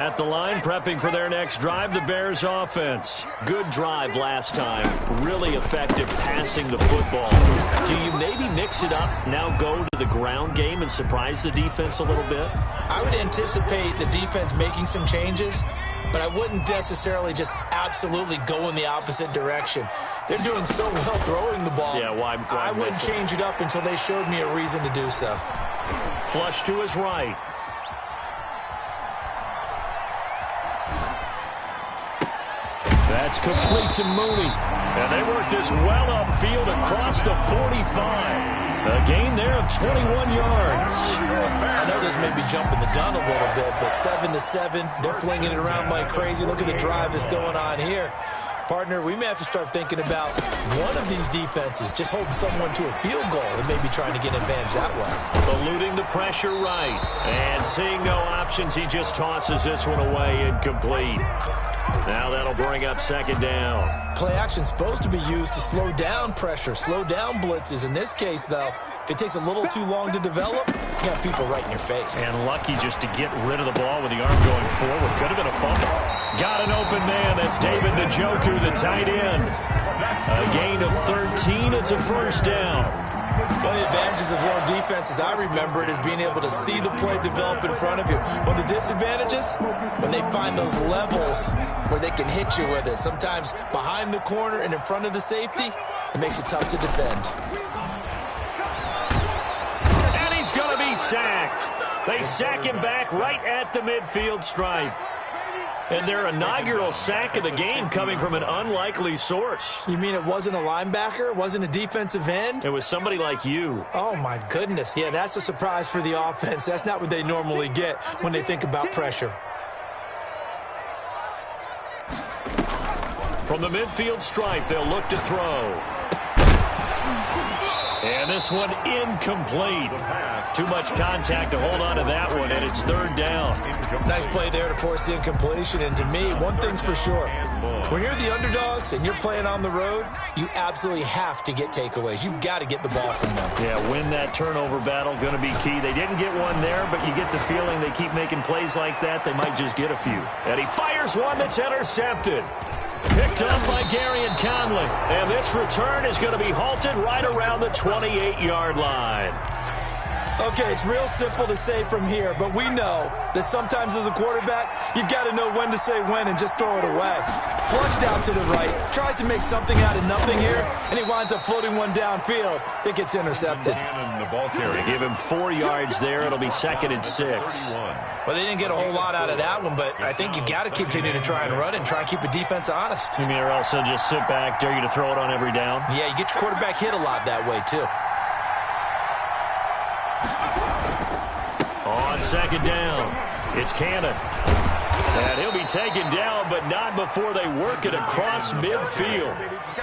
At the line, prepping for their next drive, the Bears offense. Good drive last time. Really effective passing the football. Do you maybe mix it up, now go to the ground game and surprise the defense a little bit? I would anticipate the defense making some changes, but I wouldn't necessarily just absolutely go in the opposite direction. They're doing so well throwing the ball. Yeah, why I wouldn't change it up until they showed me a reason to do so. Flush to his right. That's complete to Mooney. And they work this well upfield across the 45. A gain there of 21 yards. I know this may be jumping the gun a little bit, but 7-7, they're flinging it around like crazy. Look at the drive that's going on here. Partner, we may have to start thinking about one of these defenses just holding someone to a field goal and maybe trying to get an advantage that way. Eluding the pressure right. And seeing no options, he just tosses this one away incomplete. Now that'll bring up second down. Play action's supposed to be used to slow down pressure, slow down blitzes. In this case, though, if it takes a little too long to develop, you got people right in your face. And lucky just to get rid of the ball with the arm going forward. Could have been a fumble. Got an open man. That's David Njoku, the tight end. A gain of 13. It's a first down. One of the advantages of zone defense, as I remember it, is being able to see the play develop in front of you. One of the disadvantages, when they find those levels where they can hit you with it, sometimes behind the corner and in front of the safety, it makes it tough to defend. And he's going to be sacked. They sack him back right at the midfield stripe. And their inaugural sack of the game coming from an unlikely source. You mean it wasn't a linebacker? It wasn't a defensive end? It was somebody like you. Oh, my goodness. Yeah, that's a surprise for the offense. That's not what they normally get when they think about pressure. From the midfield stripe, they'll look to throw. And this one incomplete. Too much contact to hold on to that one, and it's third down. Nice play there to force the incompletion. And to me, one thing's for sure. When you're the underdogs and you're playing on the road, you absolutely have to get takeaways. You've got to get the ball from them. Yeah, win that turnover battle, going to be key. They didn't get one there, but you get the feeling they keep making plays like that, they might just get a few. And he fires one that's intercepted. Picked up by Gary and Conley. And this return is going to be halted right around the 28-yard line. Okay, it's real simple to say from here, but we know that sometimes as a quarterback, you've got to know when to say when and just throw it away. Flushed out to the right, tries to make something out of nothing here, and he winds up floating one downfield that gets intercepted. They give him 4 yards there. It'll be 2nd and 6. Well, they didn't get a whole lot out of that one, but I think you've got to continue to try and run and try and keep the defense honest. You mean or else they'll just sit back, dare you to throw it on every down? Yeah, you get your quarterback hit a lot that way, too. On second down, it's Cannon. And he'll be taken down, but not before they work it across midfield.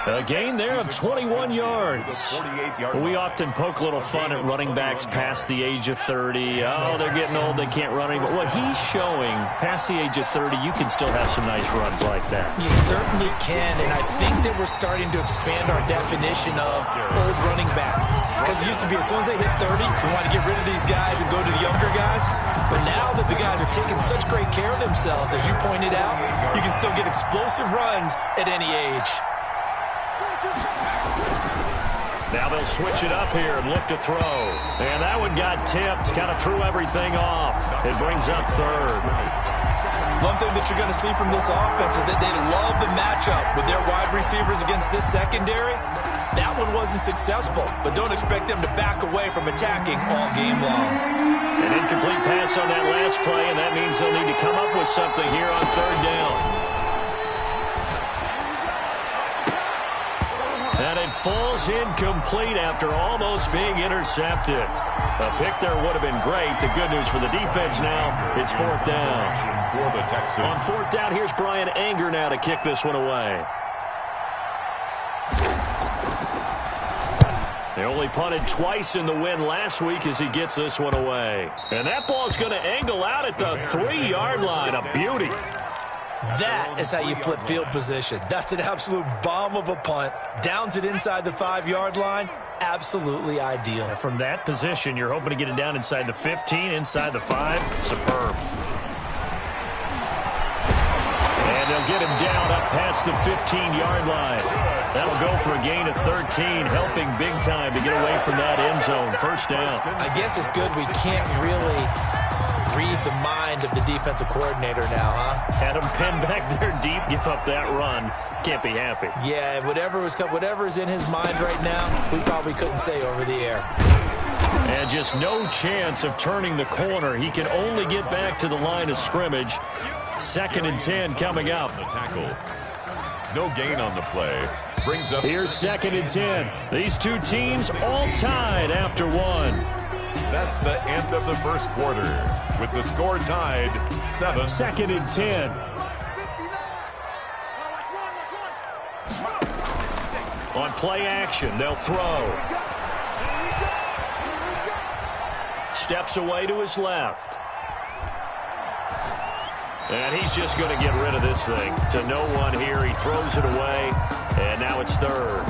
A gain there of 21 yards. We often poke a little fun at running backs past the age of 30. Oh, they're getting old, they can't run anymore. What he's showing, past the age of 30, you can still have some nice runs like that. You certainly can, and I think that we're starting to expand our definition of old running back. Because it used to be as soon as they hit 30, we want to get rid of these guys and go to the younger guys. But now that the guys are taking such great care of themselves, as you pointed out, you can still get explosive runs at any age. Now they'll switch it up here and look to throw. And that one got tipped, kind of threw everything off. It brings up third. One thing that you're going to see from this offense is that they love the matchup with their wide receivers against this secondary. That one wasn't successful, but don't expect them to back away from attacking all game long. An incomplete pass on that last play, and that means they'll need to come up with something here on third down. And it falls incomplete after almost being intercepted. A pick there would have been great. The good news for the defense now, it's fourth down. On fourth down, here's Brian Anger now to kick this one away. They only punted twice in the win last week as he gets this one away. And that ball's going to angle out at the 3-yard line. A beauty. That is how you flip field position. That's an absolute bomb of a punt. Downs it inside the 5-yard line. Absolutely ideal. From that position, you're hoping to get it down inside the 15, inside the 5. Superb. get him down up past the 15-yard line. That'll go for a gain of 13, helping big time to get away from that end zone. First down. I guess it's good we can't really read the mind of the defensive coordinator now, huh? Had him pinned back there deep, give up that run. Can't be happy. Yeah, whatever's in his mind right now, we probably couldn't say over the air. And just no chance of turning the corner. He can only get back to the line of scrimmage. 2nd and 10 coming up. The tackle. No gain on the play. Brings up. Here's 2nd and 10. These two teams all tied after one. That's the end of the first quarter, with the score tied 7. 2nd and 10. On play action, they'll throw. Steps away to his left. And he's just going to get rid of this thing. To no one here. He throws it away. And now it's 3rd.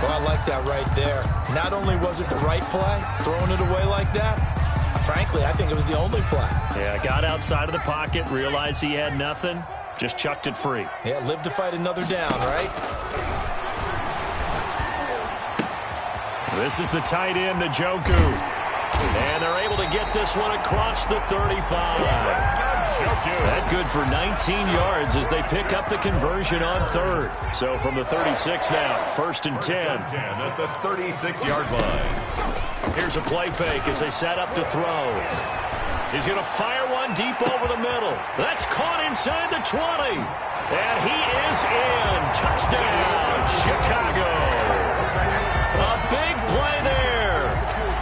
Well, I like that right there. Not only was it the right play, throwing it away like that, frankly, I think it was the only play. Yeah, got outside of the pocket, realized he had nothing, just chucked it free. Yeah, live to fight another down, right? This is the tight end, Njoku. And they're able to get this one across the 35. That good for 19 yards as they pick up the conversion on 3rd. So from the 36 now, 1st and 10. At the 36-yard line. Here's a play fake as they set up to throw. He's going to fire one deep over the middle. That's caught inside the 20. And he is in. Touchdown, Chicago. A big play there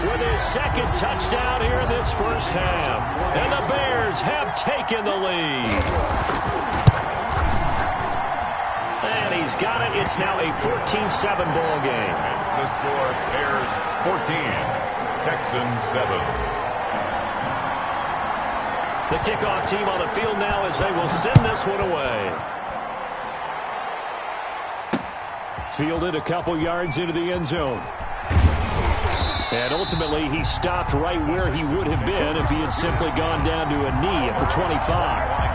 with his 2nd touchdown here in this first half. And the Bears have taken the lead. And he's got it. It's now a 14-7 ball game. It's the score. Bears 14, Texans 7. The kickoff team on the field now as they will send this one away. Fielded a couple yards into the end zone. And ultimately, he stopped right where he would have been if he had simply gone down to a knee at the 25.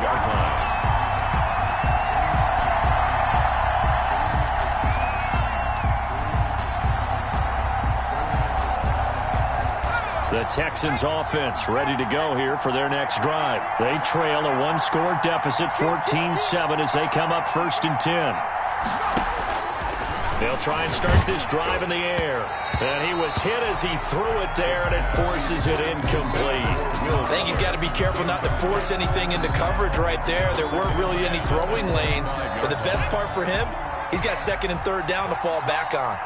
The Texans offense ready to go here for their next drive. They trail a one-score deficit, 14-7, as they come up 1st and 10. They'll try and start this drive in the air. And he was hit as he threw it there, and it forces it incomplete. I think he's got to be careful not to force anything into coverage right there. There weren't really any throwing lanes. But the best part for him, he's got 2nd and 3rd down to fall back on.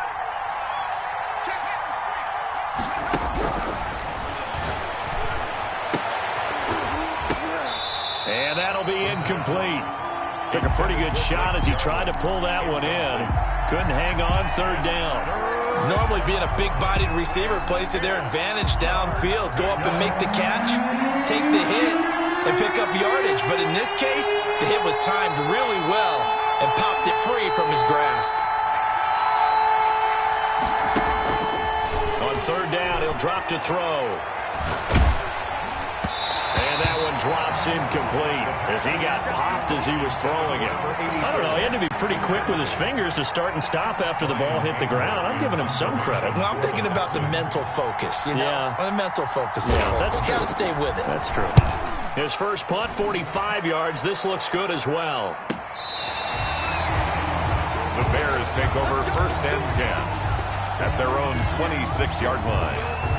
And that'll be incomplete. Took a pretty good shot as he tried to pull that one in. Couldn't hang on 3rd down. Normally being a big-bodied receiver plays to their advantage downfield. Go up and make the catch, take the hit, and pick up yardage. But in this case, the hit was timed really well and popped it free from his grasp. On 3rd down, he'll drop to throw. And that one drops incomplete as he got popped as he was throwing it. I don't know, he had to be pretty quick with his fingers to start and stop after the ball hit the ground. I'm giving him some credit. Well, I'm thinking about the mental focus, you know? Yeah. The mental focus. Yeah, that's true. Got to stay with it. That's true. His first punt, 45 yards. This looks good as well. The Bears take over 1st and 10 at their own 26-yard line.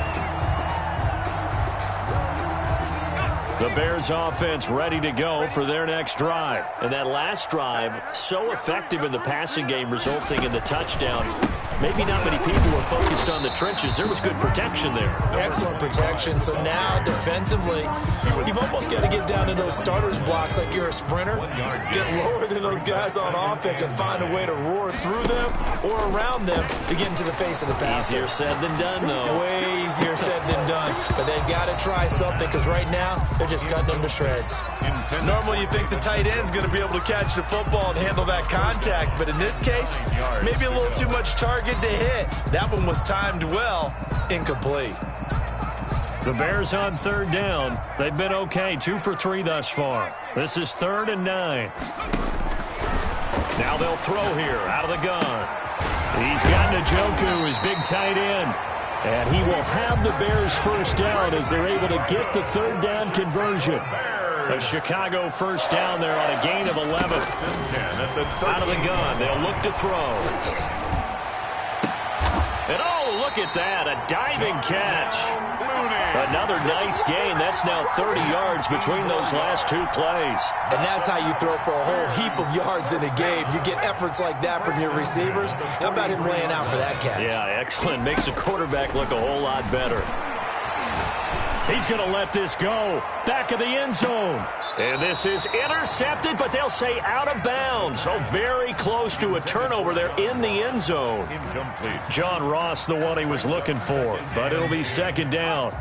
The Bears offense ready to go for their next drive. And that last drive, so effective in the passing game, resulting in the touchdown. Maybe not many people were focused on the trenches. There was good protection there. Excellent protection. So now, defensively, you've almost got to get down to those starters blocks like you're a sprinter. Get lower than those guys on offense and find a way to roar through them or around them to get into the face of the passer. Easier said than done, though. Way easier said than done. But they've got to try something because right now, they're just cutting them to shreds. Normally, you think the tight end's going to be able to catch the football and handle that contact. But in this case, maybe a little too much target to hit. That one was timed well. Incomplete. The Bears on 3rd down. They've been okay. 2 for 3 thus far. This is 3rd and 9. Now they'll throw here out of the gun. He's got Njoku, his big tight end. And he will have the Bears first down as they're able to get the third down conversion. A Chicago first down there on a gain of 11. Out of the gun, they'll look to throw. And oh, look at that, a diving catch. Another nice gain. That's now 30 yards between those last two plays. And that's how you throw for a whole heap of yards in a game. You get efforts like that from your receivers. How about him laying out for that catch? Yeah, excellent. Makes the quarterback look a whole lot better. He's going to let this go. Back of the end zone. And this is intercepted, but they'll say out of bounds. So very close to a turnover there in the end zone. Incomplete. John Ross, the one he was looking for, but it'll be second down.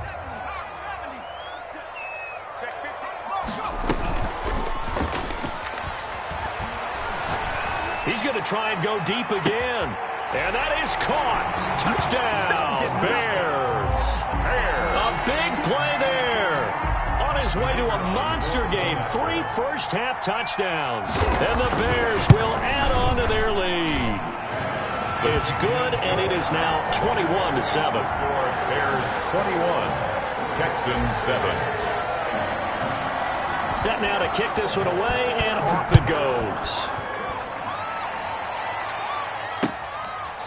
He's going to try and go deep again. And that is caught. Touchdown, Bears. A big play there. On his way to a monster game. 3 first-half touchdowns. And the Bears will add on to their lead. It's good, and it is now 21-7. Bears 21, Texans 7. Set now to kick this one away, and off it goes.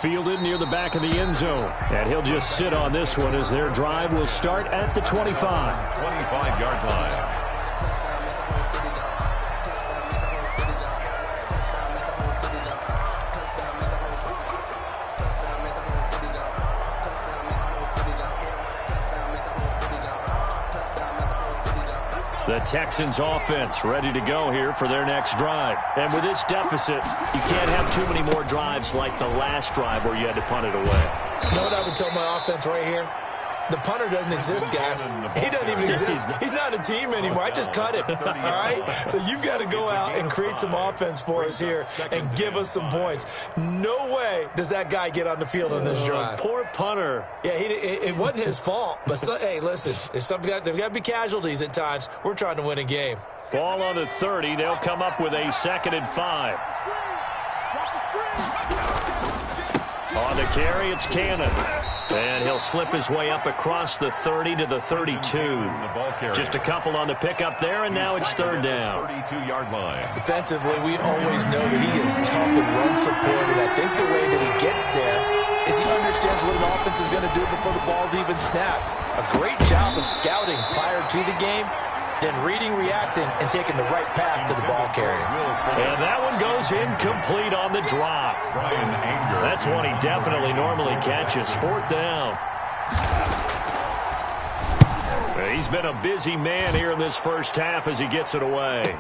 Fielded near the back of the end zone. And he'll just sit on this one as their drive will start at the 25. 25-yard line. The Texans offense ready to go here for their next drive. And with this deficit, you can't have too many more drives like the last drive where you had to punt it away. You know what I would tell my offense right here? The punter doesn't exist, guys. He doesn't even exist. He's not a team anymore. I just cut him, all right? So you've got to go out and create some offense for us here and give us some points. No way does that guy get on the field on this drive. Poor punter. Yeah, it wasn't his fault. But, hey, listen, there's got to be casualties at times. We're trying to win a game. Ball on the 30. They'll come up with a 2nd and 5. On the carry, it's Cannon. And he'll slip his way up across the 30 to the 32. Just a couple on the pickup there, and now it's third down. 32-yard line. Defensively, we always know that he is tough and run support, and I think the way that he gets there is he understands what an offense is going to do before the ball's even snapped. A great job of scouting prior to the game, then reading, reacting, and taking the right path to the ball carrier. And that one goes incomplete on the drop. That's one he definitely normally catches. 4th down. He's been a busy man here in this first half as he gets it away.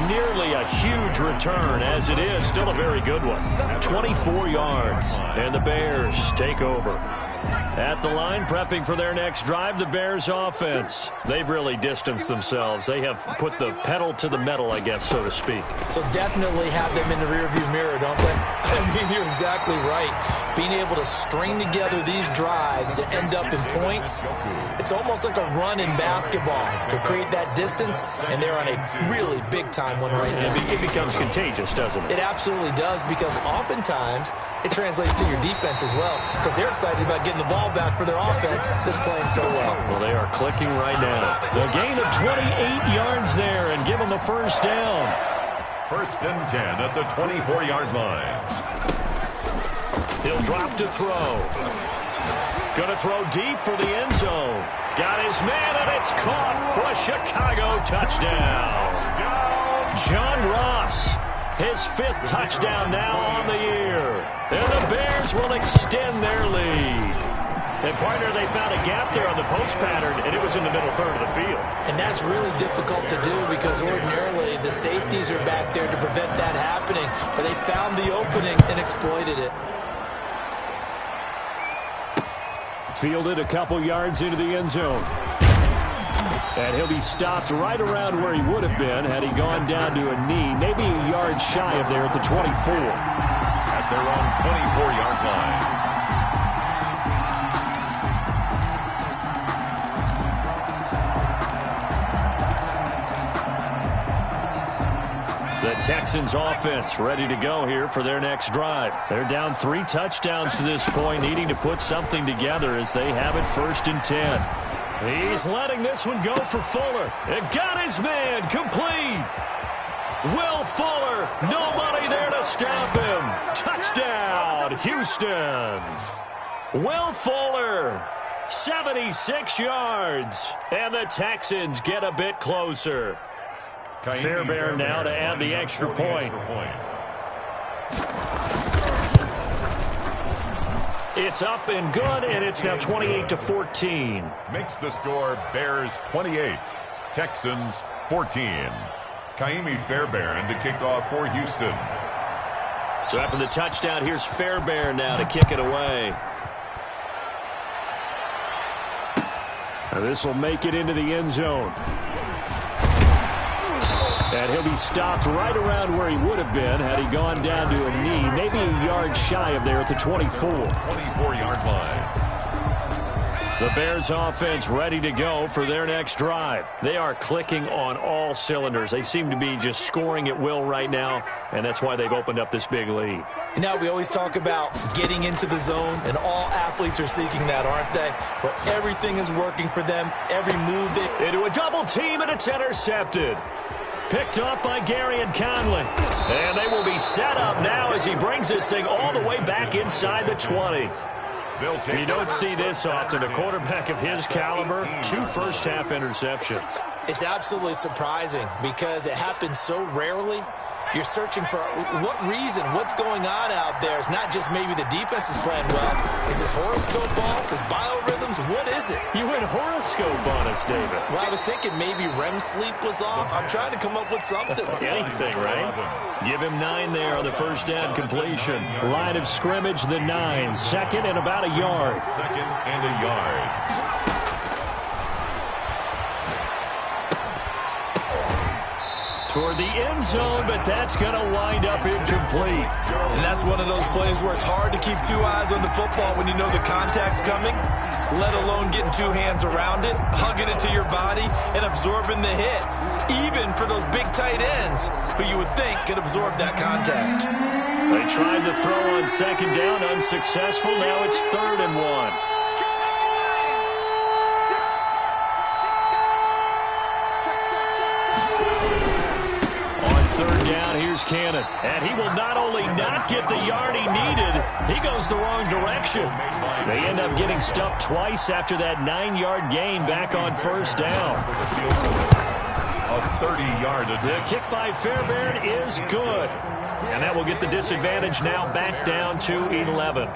Nearly a huge return, as it is still a very good one. 24 yards, and the Bears take over. At the line, prepping for their next drive, the Bears offense. They've really distanced themselves. They have put the pedal to the metal, I guess, so to speak. So definitely have them in the rearview mirror, don't they? I mean, you're exactly right. Being able to string together these drives that end up in points, it's almost like a run in basketball to create that distance, and they're on a really big-time one right now. It becomes contagious, doesn't it? It absolutely does, because oftentimes it translates to your defense as well, because they're excited about getting the ball back for their offense that's playing so well. Well, they are clicking right now. The gain of 28 yards there and give them a first down. 1st and 10 at the 24-yard line. He'll drop to throw. Going to throw deep for the end zone. Got his man, and it's caught for a Chicago touchdown. John Ross, his 5th touchdown now on the year. And the Bears will extend their lead. And, partner, they found a gap there on the post pattern, and it was in the middle third of the field. And that's really difficult to do because ordinarily the safeties are back there to prevent that happening. But they found the opening and exploited it. Fielded a couple yards into the end zone. And he'll be stopped right around where he would have been had he gone down to a knee, maybe a yard shy of there at the 24. At their own 24-yard line. The Texans offense ready to go here for their next drive. They're down 3 touchdowns to this point, needing to put something together as they have it 1st and 10. He's letting this one go for Fuller. It got his man complete. Will Fuller, nobody there to stop him. Touchdown, Houston. Will Fuller, 76 yards, and the Texans get a bit closer. Fairbairn now to add the extra point. It's up and good, and it's now 28-14. Makes the score Bears 28, Texans 14. Kaimi Fairbairn to kick off for Houston. So after the touchdown, here's Fairbairn now to kick it away. This will make it into the end zone. And he'll be stopped right around where he would have been had he gone down to a knee, maybe a yard shy of there at the 24. 24-yard line. The Bears offense ready to go for their next drive. They are clicking on all cylinders. They seem to be just scoring at will right now, and that's why they've opened up this big lead. Now we always talk about getting into the zone, and all athletes are seeking that, aren't they? Where everything is working for them, every move they... Into a double team, and it's intercepted. Picked up by Gary and Conley. And they will be set up now as he brings this thing all the way back inside the 20. You don't see this often. A quarterback of his caliber, 2 first-half interceptions. It's absolutely surprising because it happens so rarely. You're searching for what reason, what's going on out there. It's not just maybe the defense is playing well. Is this horoscope off? Is biorhythms? What is it? You went horoscope on us, David. Well, I was thinking maybe REM sleep was off. I'm trying to come up with something. Anything, right? Give him 9 there on the first down completion. Line of scrimmage, the 9. 2nd and about a yard. 2nd and a yard. Toward the end zone, but that's going to wind up incomplete. And that's one of those plays where it's hard to keep 2 eyes on the football when you know the contact's coming, let alone getting 2 hands around it, hugging it to your body, and absorbing the hit, even for those big tight ends who you would think could absorb that contact. They tried the throw on 2nd down, unsuccessful. Now it's 3rd and 1. Here's Cannon, and he will not only not get the yard he needed, he goes the wrong direction. They end up getting stuffed twice after that 9-yard gain back on 1st down. A 30-yard attempt. The kick by Fairbairn is good. And that will get the disadvantage now back down to 11.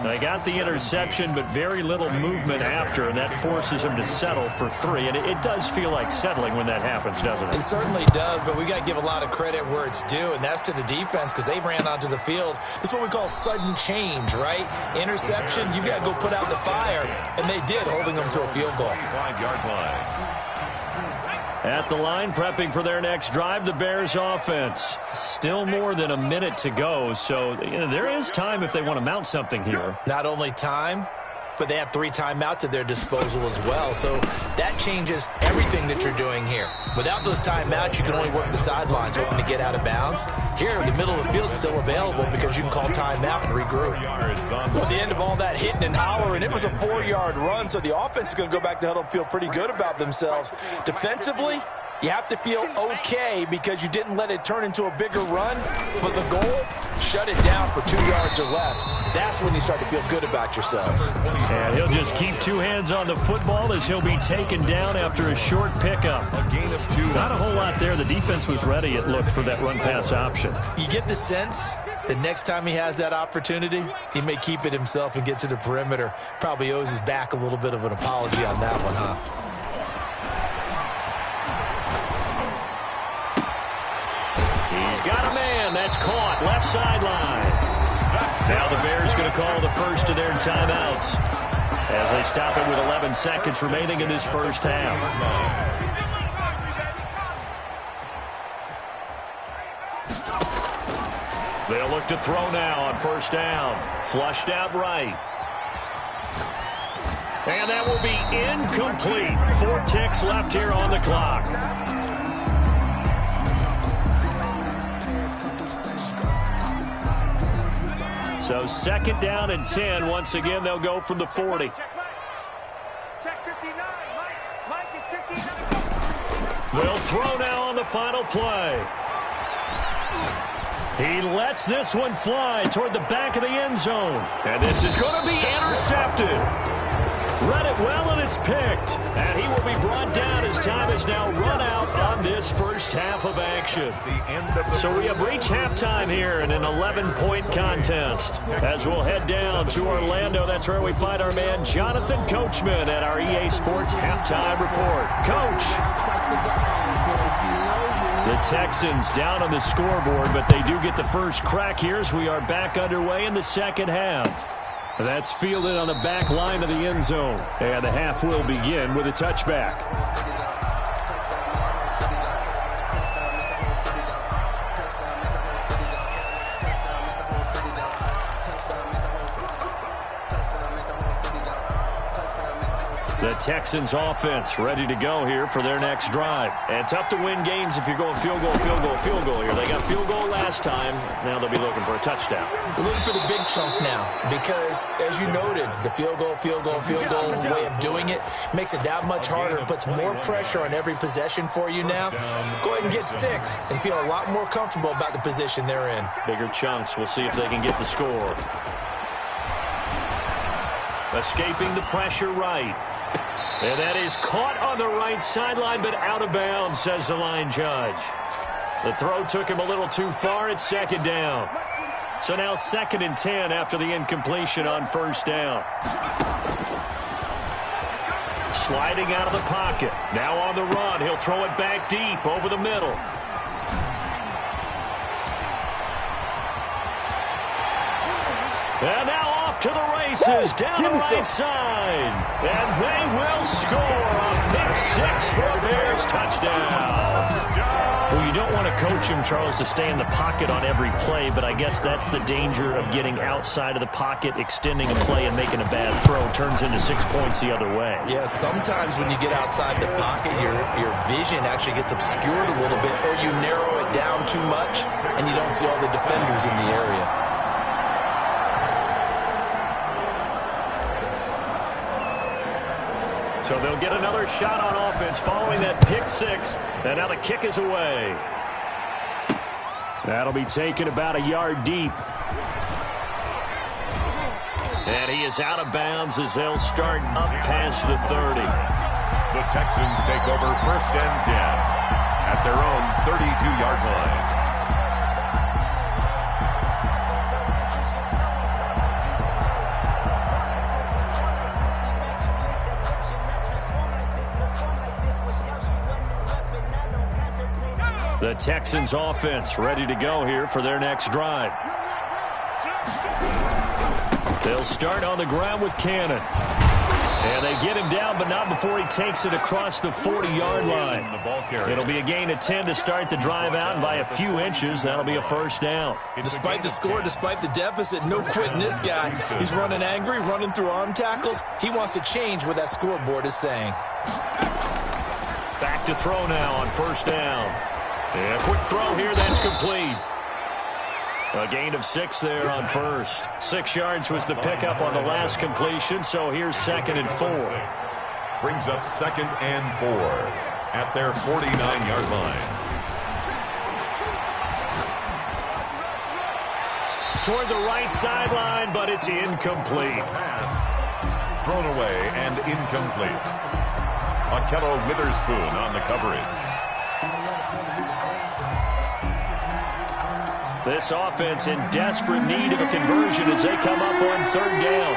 They got the interception, but very little movement after, and that forces them to settle for 3. And it does feel like settling when that happens, doesn't it? It certainly does, but we got to give a lot of credit where it's due, and that's to the defense because they ran onto the field. This is what we call sudden change, right? Interception, you got to go put out the fire, and they did, holding them to a field goal. 5-yard line. At the line, prepping for their next drive, the Bears offense. Still more than a minute to go, so there is time if they want to mount something here. Not only time, but they have 3 timeouts at their disposal as well, so that changes everything that you're doing here. Without those timeouts, you can only work the sidelines, hoping to get out of bounds. Here, the middle of the field's still available because you can call timeout and regroup. At the end of all that hitting and hollering, it was a 4-yard run, so the offense is going to go back to huddle and feel pretty good about themselves. Defensively, you have to feel okay because you didn't let it turn into a bigger run, but the goal, shut it down for 2 yards or less. That's when you start to feel good about yourselves. And he'll just keep 2 hands on the football as he'll be taken down after a short pickup. A gain of 2. Not a whole lot there. The defense was ready, it looked, for that run-pass option. You get the sense the next time he has that opportunity, he may keep it himself and get to the perimeter. Probably owes his back a little bit of an apology on that one, huh? He's got a man. That's caught. Left sideline. Now the Bears going to call the first of their timeouts as they stop it with 11 seconds remaining in this first half. They'll look to throw now on 1st down. Flushed out right. And that will be incomplete. 4 ticks left here on the clock. So 2nd down and 10. Once again, they'll go from the 40. Check 59. Mike is 59. They'll throw now on the final play. He lets this one fly toward the back of the end zone. And this is going to be intercepted. Read it well, and it's picked. And he will be brought down as time is now run out on this first half of action. So we have reached halftime here in an 11-point contest. As we'll head down to Orlando, that's where we find our man Jonathan Coachman at our EA Sports Halftime Report. Coach. The Texans down on the scoreboard, but they do get the first crack here as we are back underway in the second half. That's fielded on the back line of the end zone. And the half will begin with a touchback. The Texans offense ready to go here for their next drive. And tough to win games if you're going field goal here. They got field goal last time. Now they'll be looking for a touchdown. We're looking for the big chunk now because, as you noted, the field goal way of doing it makes it that much harder. It puts more pressure on every possession for you now. Go ahead and get 6 and feel a lot more comfortable about the position they're in. Bigger chunks. We'll see if they can get the score. Escaping the pressure right. And that is caught on the right sideline, but out of bounds, says the line judge. The throw took him a little too far. It's 2nd down. So now 2nd and 10 after the incompletion on 1st down. Sliding out of the pocket. Now on the run. He'll throw it back deep over the middle. And now off to the races down the right side. And they will score a pick 6 for a Bears touchdown. Well, you don't want to coach him, Charles, to stay in the pocket on every play, but I guess that's the danger of getting outside of the pocket, extending a play and making a bad throw. Turns into 6 points the other way. Yeah, sometimes when you get outside the pocket, your vision actually gets obscured a little bit, or you narrow it down too much, and you don't see all the defenders in the area. So they'll get another shot on offense following that pick 6. And now the kick is away. That'll be taken about a yard deep. And he is out of bounds as they'll start up past the 30. The Texans take over 1st and 10 at their own 32-yard line. The Texans offense ready to go here for their next drive. They'll start on the ground with Cannon. And they get him down, but not before he takes it across the 40-yard line. It'll be a gain of 10 to start the drive out, and by a few inches, that'll be a 1st down. Despite the score, despite the deficit, no quitting this guy. He's running angry, running through arm tackles. He wants to change what that scoreboard is saying. Back to throw now on 1st down. And a quick throw here, that's complete. A gain of 6 there on 1st. 6 yards was the pickup on the last completion, so here's 2nd and 4. Brings up 2nd and 4 at their 49-yard line. Toward the right sideline, but it's incomplete. Pass thrown away and incomplete. Akello Witherspoon on the coverage. This offense in desperate need of a conversion as they come up on 3rd down.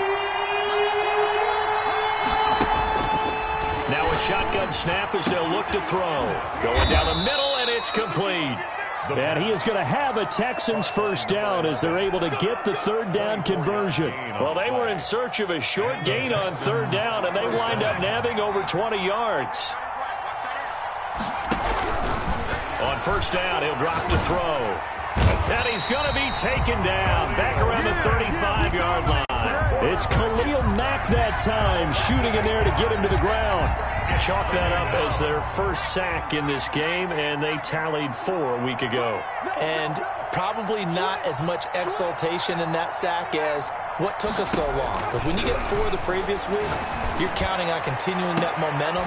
Now a shotgun snap as they'll look to throw. Going down the middle, and it's complete. And he is going to have a Texans 1st down as they're able to get the 3rd down conversion. Well, they were in search of a short gain on 3rd down, and they wind up nabbing over 20 yards. On 1st down, he'll drop to throw. And he's going to be taken down back around the 35-yard line. It's Khalil Mack that time, shooting in there to get him to the ground. Chalk that up as their first sack in this game, and they tallied 4 a week ago. And Probably not as much exultation in that sack as what took us so long. Because when you get 4 the previous week, you're counting on continuing that momentum.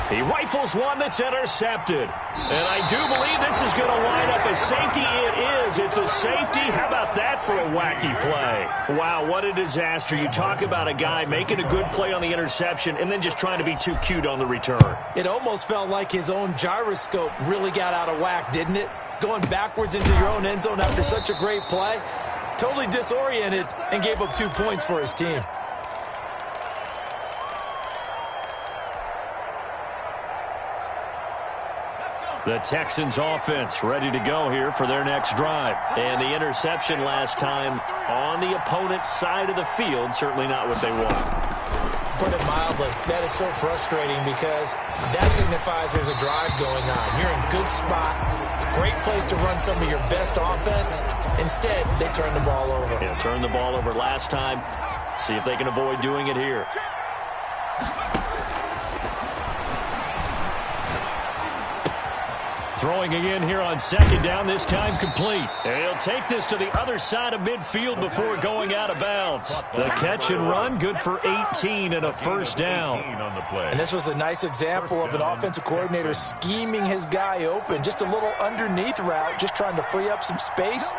He rifles one that's intercepted. And I do believe this is going to line up a safety. It is. It's a safety. How about that for a wacky play? Wow, what a disaster. You talk about a guy making a good play on the interception and then just trying to be too cute on the return. It almost felt like his own gyroscope really got out of whack, didn't it? Going backwards into your own end zone after such a great play. Totally disoriented and gave up 2 points for his team. The Texans offense ready to go here for their next drive. And the interception last time on the opponent's side of the field, certainly not what they want. Put it mildly, that is so frustrating because that signifies there's a drive going on. You're in good spot, great place to run some of your best offense. Instead, they turn the ball over. Yeah, turn the ball over last time. See if they can avoid doing it here. Throwing again here on second down, this time complete. And he'll take this to the other side of midfield before going out of bounds. The catch and run, good for 18 and a first down. And this was a nice example of an offensive coordinator scheming his guy open. Just a little underneath route, just trying to free up some space.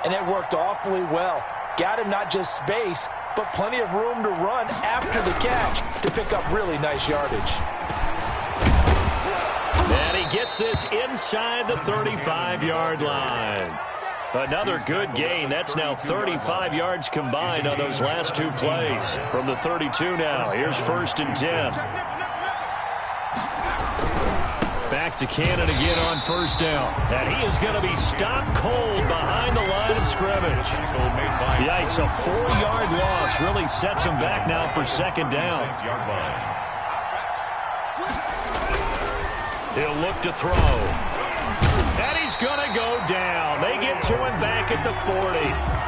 And it worked awfully well. Got him not just space, but plenty of room to run after the catch to pick up really nice yardage. And he gets this inside the 35-yard line. Another good gain. That's now 35 yards combined on those last 2 plays. From the 32 now, here's 1st and 10. Back to Cannon again on 1st down. And he is going to be stopped cold behind the line of scrimmage. Yikes, a 4-yard loss really sets him back now for 2nd down. He'll look to throw. And he's going to go down. They get to him back at the 40.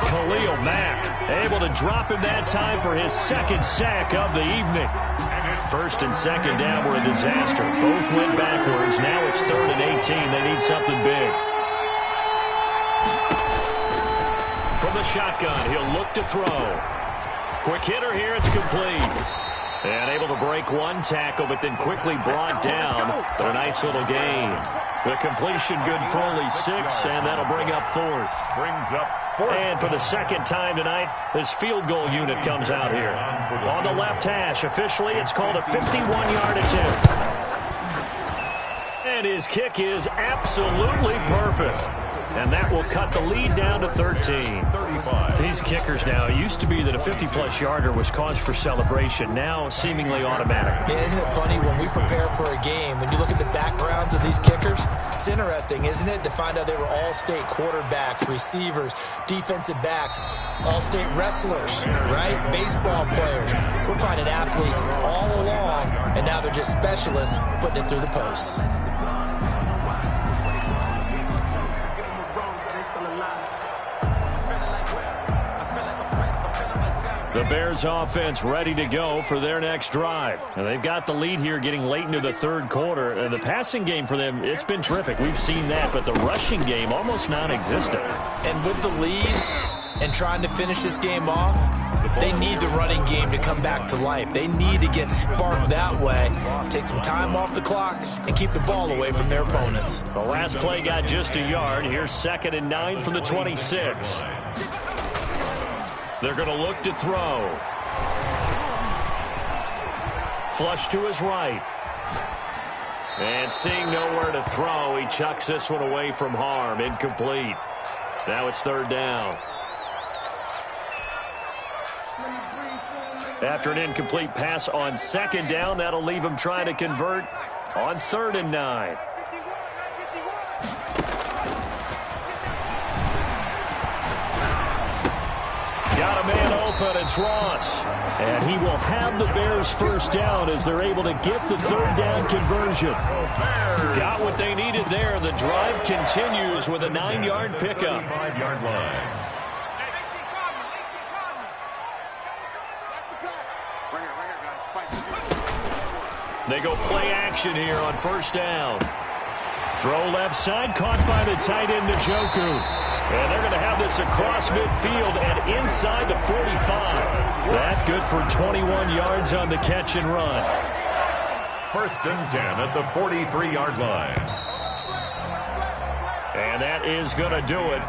Khalil Mack able to drop him that time for his 2nd sack of the evening. 1st and 2nd down were a disaster. Both went backwards. Now it's 3rd and 18. They need something big. From the shotgun, he'll look to throw. Quick hitter here. It's complete. And able to break 1 tackle, but then quickly brought down. But a nice little gain. The completion good for only 6, and that'll bring up 4th. Brings up 4th. And for the 2nd time tonight, this field goal unit comes out here. On the left hash, officially, it's called a 51-yard attempt. And his kick is absolutely perfect. And that will cut the lead down to 13. These kickers now, it used to be that a 50-plus yarder was cause for celebration. Now, seemingly automatic. Yeah, isn't it funny when we prepare for a game, when you look at the backgrounds of these kickers, it's interesting, isn't it, to find out they were all-state quarterbacks, receivers, defensive backs, all-state wrestlers, right? Baseball players. We're finding athletes all along, and now they're just specialists putting it through the posts. The Bears offense ready to go for their next drive. And they've got the lead here getting late into the 3rd quarter. And the passing game for them, it's been terrific. We've seen that, but the rushing game almost non-existent. And with the lead and trying to finish this game off, they need the running game to come back to life. They need to get sparked that way, take some time off the clock, and keep the ball away from their opponents. The last play got just a yard. Here's 2nd and 9 from the 26. They're going to look to throw. Flush to his right. And seeing nowhere to throw, he chucks this one away from harm. Incomplete. Now it's 3rd down. After an incomplete pass on 2nd down, that'll leave him trying to convert on 3rd and 9. Got a man open, it's Ross. And he will have the Bears 1st down as they're able to get the 3rd down conversion. Got what they needed there. The drive continues with a 9-yard pickup. 5-yard line. They go play action here on 1st down. Throw left side, caught by the tight end, Njoku. And they're going to have this across midfield and inside the 45. That good for 21 yards on the catch and run. 1st and 10 at the 43-yard line. And that is going to do it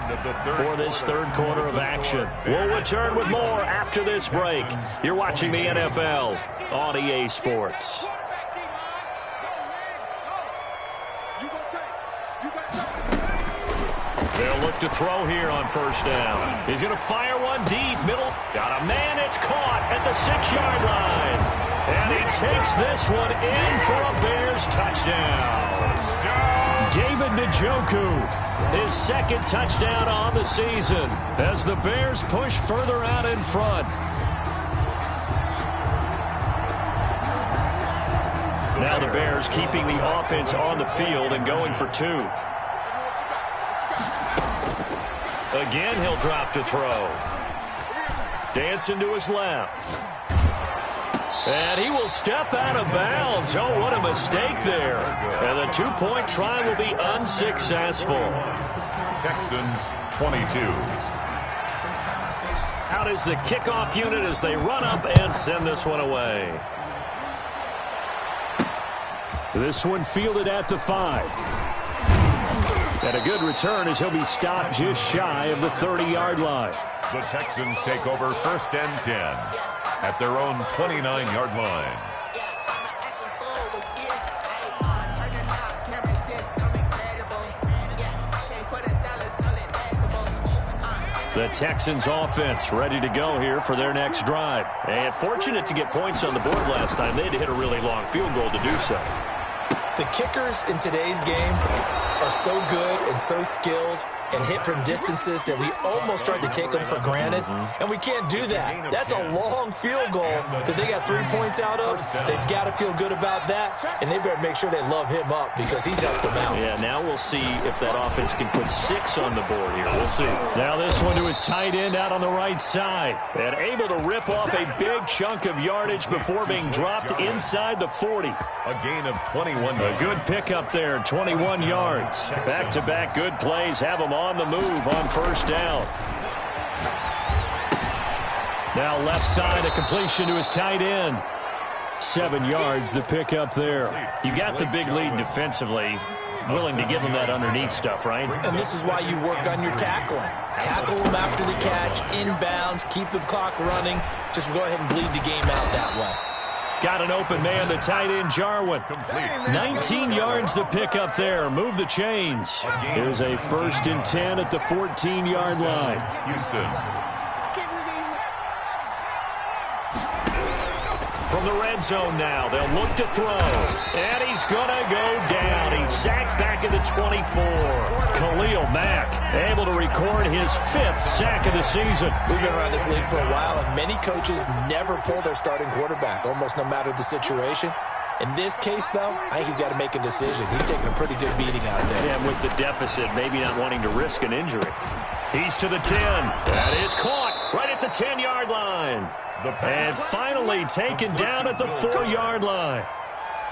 for this third quarter of action. We'll return with more after this break. You're watching the NFL on EA Sports. They'll look to throw here on 1st down. He's going to fire one deep. Middle. Got a man. It's caught at the 6-yard line. And he takes this one in for a Bears touchdown. David Njoku, his 2nd touchdown on the season as the Bears push further out in front. Now the Bears keeping the offense on the field and going for 2. Again, he'll drop to throw. Dancing to his left. And he will step out of bounds. Oh, what a mistake there. And the 2-point try will be unsuccessful. Texans 22. Out is the kickoff unit as they run up and send this one away. This one fielded at the 5. And a good return as he'll be stopped just shy of the 30-yard line. The Texans take over 1st and 10 at their own 29-yard line. The Texans offense ready to go here for their next drive. And fortunate to get points on the board last time. They had to hit a really long field goal to do so. The kickers in today's game are so good and so skilled and hit from distances that we almost start to take them for granted, and we can't do that. That's a long field goal that they got 3 points out of. They've got to feel good about that, and they better make sure they love him up because he's helped them out. Yeah, now we'll see if that offense can put 6 on the board here. We'll see. Now this one to his tight end out on the right side, and able to rip off a big chunk of yardage before being dropped inside the 40. A gain of 21. A good pickup there, 21 yards. Back-to-back good plays have them on the move on 1st down. Now left side, a completion to his tight end. 7 yards, the pickup there. You got the big lead defensively. Willing to give them that underneath stuff, right? And this is why you work on your tackling. Tackle them after the catch, inbounds, keep the clock running. Just go ahead and bleed the game out that way. Got an open man, the tight end, Jarwin. 19 yards the pick up there. Move the chains. Here's a 1st and 10 at the 14-yard line. Houston. From the red zone now, they'll look to throw. And he's going to go down. He's sacked back at the 24. Khalil Mack able to record his 5th sack of the season. We've been around this league for a while, and many coaches never pull their starting quarterback, almost no matter the situation. In this case, though, I think he's got to make a decision. He's taking a pretty good beating out there. Yeah, with the deficit, maybe not wanting to risk an injury. He's to the 10. That is caught right at the 10-yard line. And finally taken down at the 4-yard line.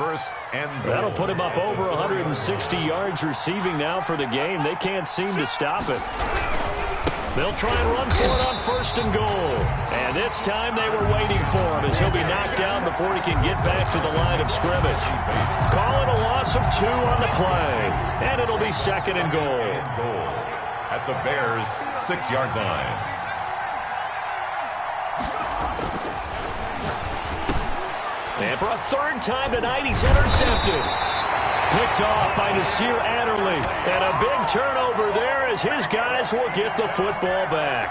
1st and goal. That'll put him up over 160 yards receiving now for the game. They can't seem to stop it. They'll try and run for it on 1st and goal. And this time they were waiting for him as he'll be knocked down before he can get back to the line of scrimmage. Call it a loss of 2 on the play. And it'll be 2nd and goal. At the Bears' 6-yard line. And for a 3rd time tonight, he's intercepted. Picked off by Nasir Adderley. And a big turnover there as his guys will get the football back.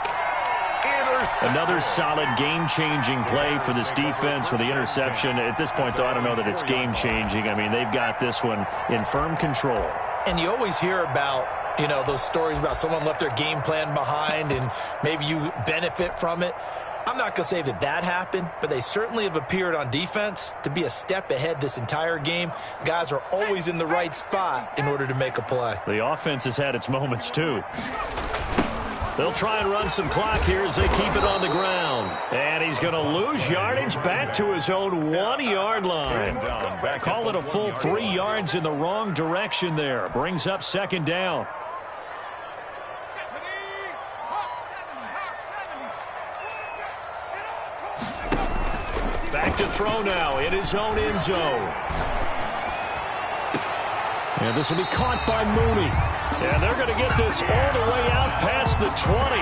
Another solid game-changing play for this defense with the interception. At this point, though, I don't know that it's game-changing. I mean, they've got this one in firm control. And you always hear about, you know, those stories about someone left their game plan behind and maybe you benefit from it. I'm not going to say that that happened, but they certainly have appeared on defense to be a step ahead this entire game. Guys are always in the right spot in order to make a play. The offense has had its moments, too. They'll try and run some clock here as they keep it on the ground. And he's going to lose yardage back to his own 1-yard line. Call it a full 3 yards in the wrong direction there. Brings up 2nd down. Back to throw now in his own end zone. And this will be caught by Mooney. And they're going to get this all the way out past the 20.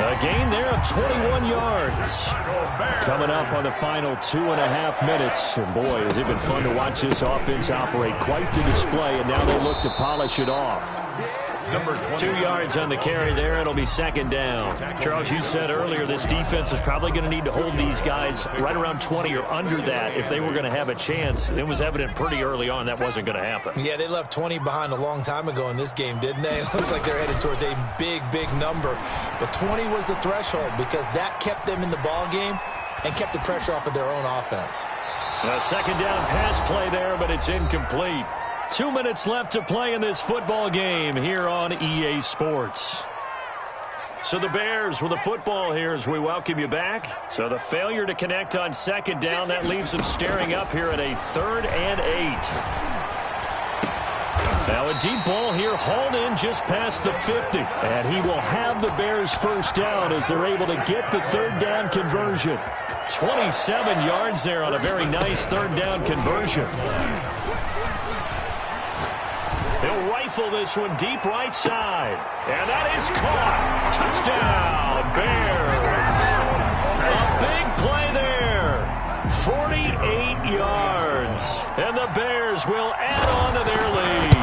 A gain there of 21 yards. Coming up on the final 2.5 minutes. And boy, has it been fun to watch this offense operate. Quite the display, and now they look to polish it off. 2 yards on the carry there. It'll be second down. Charles, you said earlier this defense is probably going to need to hold these guys right around 20 or under that if they were going to have a chance. It was evident pretty early on that wasn't going to happen. Yeah, they left 20 behind a long time ago in this game, didn't they? It looks like they're headed towards a big, big number. But 20 was the threshold because that kept them in the ball game and kept the pressure off of their own offense. A second down pass play there, but it's incomplete. 2 minutes left to play in this football game here on EA Sports. So the Bears with the football here as we welcome you back. So the failure to connect on second down, that leaves them staring up here at a 3rd and 8. Now a deep ball here hauled in just past the 50. And he will have the Bears first down as they're able to get the 3rd down conversion. 27 yards there on a very nice 3rd down conversion. He'll rifle this one deep right side. And that is caught. Touchdown, Bears. A big play there. 48 yards. And the Bears will add on to their lead.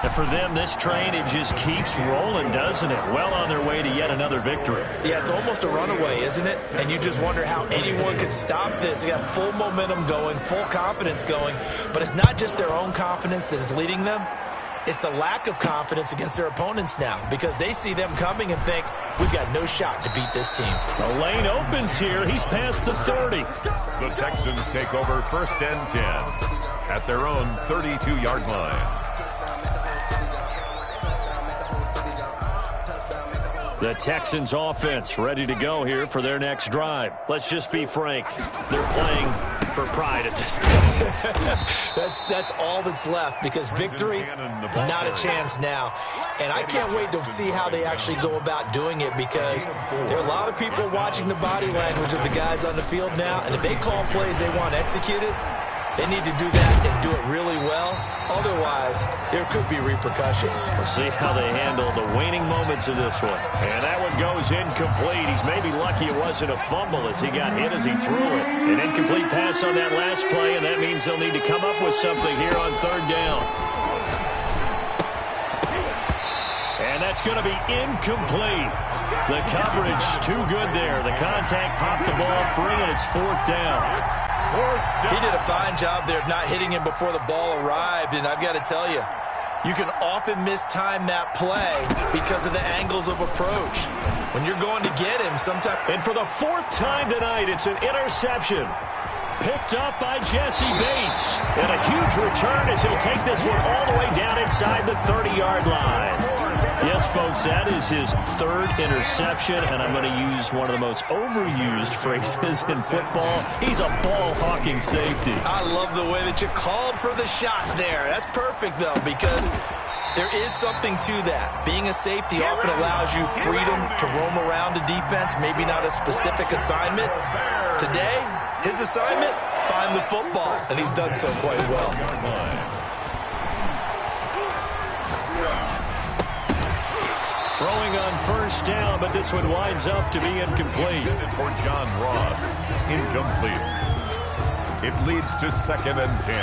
And for them, this train, it just keeps rolling, doesn't it? Well on their way to yet another victory. Yeah, it's almost a runaway, isn't it? And you just wonder how anyone could stop this. They got full momentum going, full confidence going. But it's not just their own confidence that is leading them. It's the lack of confidence against their opponents now because they see them coming and think, we've got no shot to beat this team. The lane opens here. He's past the 30. The Texans take over 1st and 10 at their own 32-yard line. The Texans offense ready to go here for their next drive. Let's just be frank. They're playing for pride at this point. That's all that's left because victory, not a chance now. And I can't wait to see how they actually go about doing it because there are a lot of people watching the body language of the guys on the field now. And if they call plays they want executed, they need to do that and do it really well. Otherwise, there could be repercussions. We'll see how they handle the waning moments of this one. And that one goes incomplete. He's maybe lucky it wasn't a fumble as he got hit as he threw it. An incomplete pass on that last play, and that means they'll need to come up with something here on 3rd down. And that's going to be incomplete. The coverage too good there. The contact popped the ball free, and it's 4th down. He did a fine job there of not hitting him before the ball arrived, and I've got to tell you, you can often mistime that play because of the angles of approach. When you're going to get him, sometimes... And for the 4th time tonight, it's an interception. Picked up by Jesse Bates. And a huge return as he'll take this one all the way down inside the 30-yard line. Yes, folks, that is his 3rd interception, and I'm going to use one of the most overused phrases in football. He's a ball-hawking safety. I love the way that you called for the shot there. That's perfect, though, because there is something to that. Being a safety often allows you freedom to roam around a defense, maybe not a specific assignment. Today, his assignment, find the football, and he's done so quite well. Throwing on 1st down, but this one winds up to be incomplete. For John Ross, incomplete. It leads to 2nd and 10.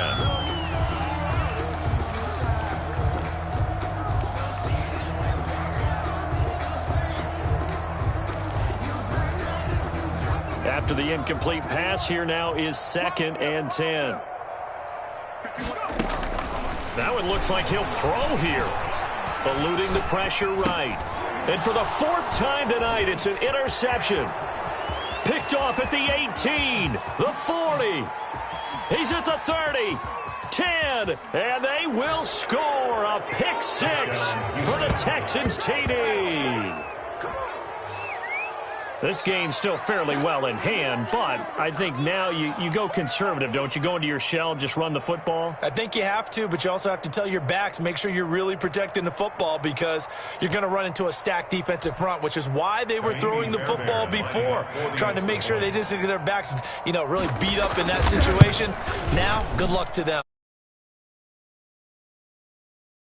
After the incomplete pass, here now is 2nd and 10. That one looks like he'll throw here. Eluding the pressure right. And for the 4th time tonight, it's an interception. Picked off at the 18, the 40. He's at the 30, 10, and they will score a pick 6 for the Texans TD. This game's still fairly well in hand, but I think now you go conservative, don't you? Go into your shell, just run the football? I think you have to, but you also have to tell your backs, make sure you're really protecting the football because you're going to run into a stacked defensive front, which is why they were throwing the football before, trying to make sure they just get their backs, really beat up in that situation. Now, good luck to them.